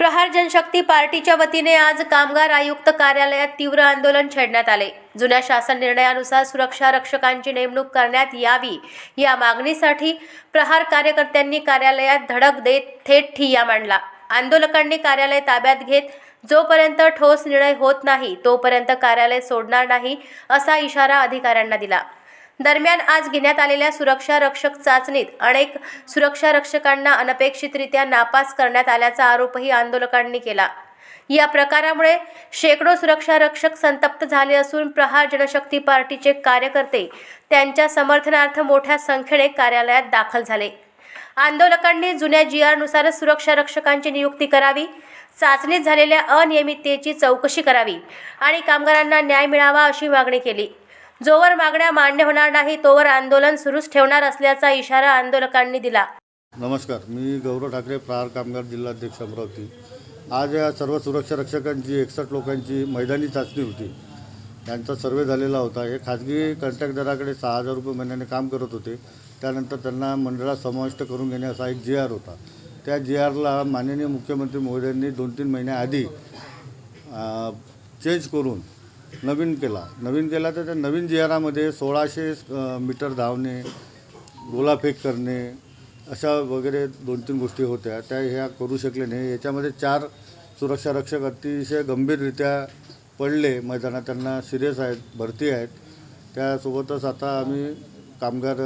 प्रहार जनशक्ती पार्टीच्या वतीने आज कामगार आयुक्त कार्यालयात तीव्र आंदोलन छेडण्यात आले। जुन्या शासन निर्णयानुसार सुरक्षा रक्षकांची नेमणूक करण्यात यावी या मागणीसाठी प्रहार कार्यकर्त्यांनी कार्यालयात धडक देत थेट ठिय्या मांडला। आंदोलकांनी कार्यालय ताब्यात घेत जोपर्यंत ठोस निर्णय होत नाही तोपर्यंत कार्यालय सोडणार नाही असा इशारा अधिकाऱ्यांना दिला। दरम्यान आज घेण्यात आलेल्या सुरक्षा रक्षक चाचणीत अनेक सुरक्षा रक्षकांना अनपेक्षितरित्या नापास करण्यात आल्याचा आरोपही आंदोलकांनी केला। या प्रकारामुळे शेकडो सुरक्षा रक्षक संतप्त झाले असून प्रहार जनशक्ती पार्टीचे कार्यकर्ते त्यांच्या समर्थनार्थ मोठ्या संख्येने कार्यालयात दाखल झाले। आंदोलकांनी जुन्या GR नुसार सुरक्षा रक्षकांची नियुक्ती करावी, चाचणीत झालेल्या अनियमिततेची चौकशी करावी आणि कामगारांना न्याय मिळावा अशी मागणी केली। जोवर मागण्या मान्य होणार नाही तोवर आंदोलन सुरूच ठेवणार असल्याचा इशारा आंदोलकांनी दिला। नमस्कार, मी गौरव ठाकरे, प्रहार कामगार जिल्हाध्यक्ष अमरावती। आज या सर्व सुरक्षा रक्षकांची 61 लोकांची मैदानी चाचणी होती। त्यांचा सर्वे झालेला होता। हे खाजगी कॉन्ट्रॅक्टदाराकडे 6000 रुपये महिन्याने काम करत होते। त्यानंतर त्यांना मंडळात समाविष्ट करून घेणे असा एक GR होता। त्या GRला माननीय मुख्यमंत्री महोदयांनी 2-3 महिन्याआधी चेंज करून नवीन केला तर त्या नवीन GRमध्ये 1600 मीटर धावणे, गोलाफेक करणे अशा वगैरे 2-3 गोष्टी होत्या। त्या ह्या करू शकले नाही। याच्यामध्ये 4 सुरक्षा रक्षक अतिशय गंभीररित्या पडले मैदानात, त्यांना सिरियस आहेत, भरती आहेत। त्यासोबतच आता आम्ही कामगार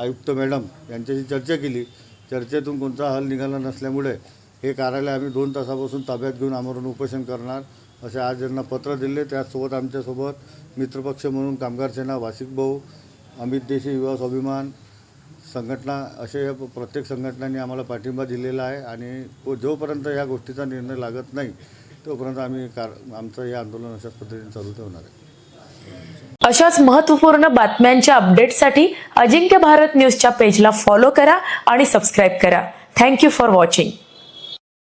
आयुक्त मॅडम यांच्याशी चर्चा केली। चर्चेतून कोणता हल निघाला नसल्यामुळे हे कार्यालय आम्ही 2 तासापासून ताब्यात घेऊन आमरण उपोषण करणार असे आज यांना पत्र दिले। त्यासोबत आमच्यासोबत मित्रपक्ष म्हणून कामगार सेना, वासिक भाऊ, अमित देशी, युवा स्वाभिमान संघटना असे प्रत्येक संघटनांनी आम्हाला पाठिंबा दिलेला आहे आणि जोपर्यंत या गोष्टीचा निर्णय लागत नाही तोपर्यंत आम्ही आमचं हे आंदोलन अशाच पद्धतीने चालू ठेवणार आहे। अशाच महत्त्वपूर्ण बातम्यांच्या अपडेटसाठी अजिंक्य भारत न्यूजच्या पेजला फॉलो करा आणि सबस्क्राईब करा। Thank you for watching.